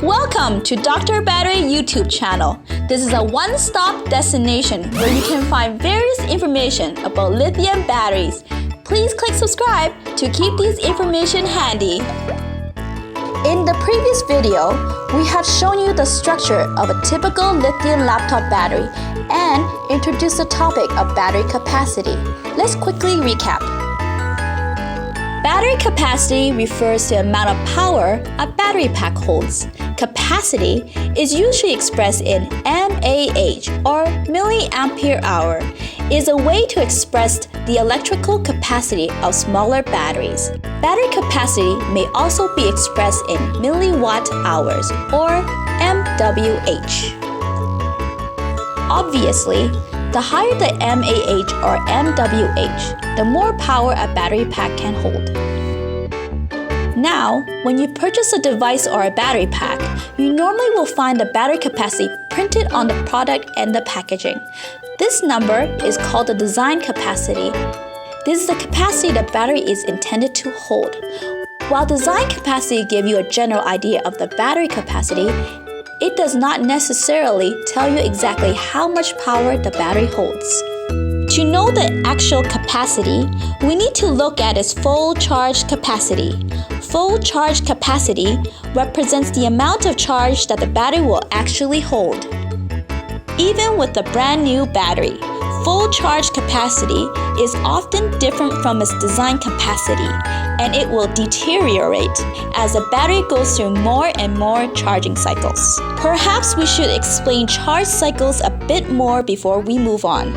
Welcome to Dr.Battery YouTube channel. This is a one-stop destination where you can find various information about lithium batteries. Please click subscribe to keep this information handy. In the previous video, we have shown you the structure of a typical lithium laptop battery and introduced the topic of battery capacity. Let's quickly recap. Battery capacity refers to the amount of power a battery pack holds. Capacity is usually expressed in mAh or milliampere hour. It is a way to express the electrical capacity of smaller batteries. Battery capacity may also be expressed in milliwatt hours or mWh. Obviously, the higher the mAh or mWh, the more power a battery pack can hold. Now, when you purchase a device or a battery pack, you normally will find the battery capacity printed on the product and the packaging. This number is called the design capacity. This is the capacity the battery is intended to hold. While design capacity gives you a general idea of the battery capacity, it does not necessarily tell you exactly how much power the battery holds. To know the actual capacity, we need to look at its full charge capacity. Full charge capacity represents the amount of charge that the battery will actually hold. Even with a brand new battery, full charge capacity is often different from its design capacity, and it will deteriorate as the battery goes through more and more charging cycles. Perhaps we should explain charge cycles a bit more before we move on.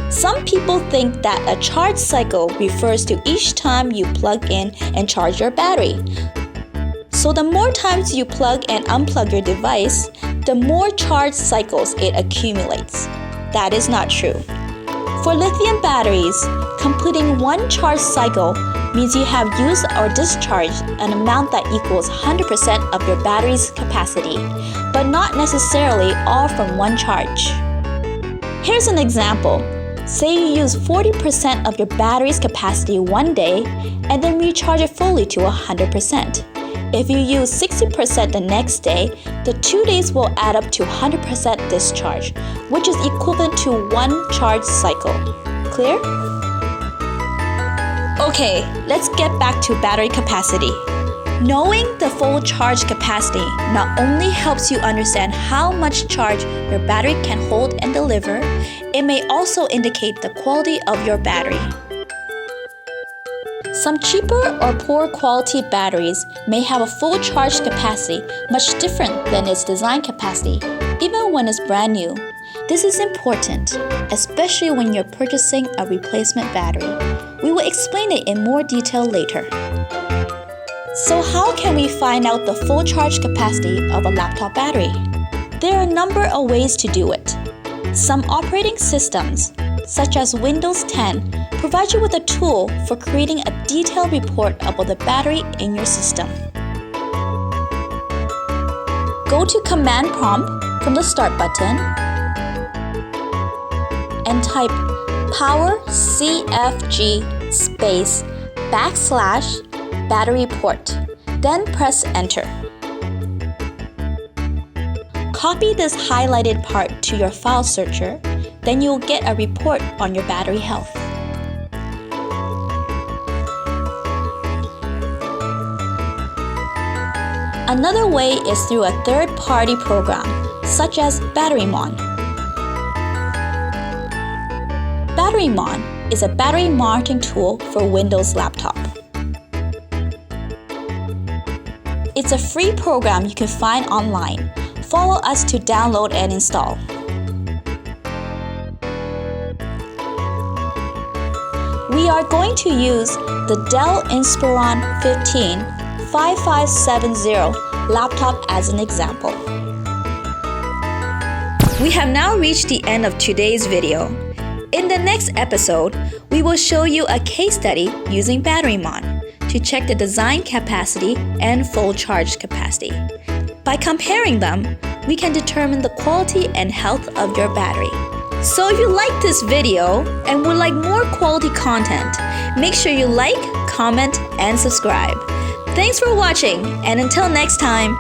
Some people think that a charge cycle refers to each time you plug in and charge your battery. So the more times you plug and unplug your device, the more charge cycles it accumulates. That is not true. For lithium batteries, completing one charge cycle means you have used or discharged an amount that equals 100% of your battery's capacity, but not necessarily all from one charge. Here's an example. Say you use 40% of your battery's capacity one day and then recharge it fully to 100%. If you use 60% the next day, the 2 days will add up to 100% discharge, which is equivalent to one charge cycle. Clear? Okay, let's get back to battery capacity. Knowing the full charge capacity not only helps you understand how much charge your battery can hold and deliver, it may also indicate the quality of your battery. Some cheaper or poor quality batteries may have a full charge capacity much different than its design capacity, even when it's brand new. This is important, especially when you're purchasing a replacement battery. We will explain it in more detail later. So how can we find out the full charge capacity of a laptop battery? There are a number of ways to do it. Some operating systems, such as Windows 10, provide you with a tool for creating a detailed report about the battery in your system. Go to Command Prompt from the Start button and type power cfg / battery port, then press Enter. Copy this highlighted part to your file searcher, then you'll get a report on your battery health. Another way is through a third-party program, such as BatteryMon. BatteryMon is a battery monitoring tool for Windows laptop. It's a free program you can find online. Follow us to download and install. We are going to use the Dell Inspiron 15 5570 laptop as an example. We have now reached the end of today's video. In the next episode, we will show you a case study using BatteryMon to check the design capacity and full charge capacity. By comparing them, we can determine the quality and health of your battery. So if you like this video and would like more quality content, make sure you like, comment, and subscribe. Thanks for watching, and until next time.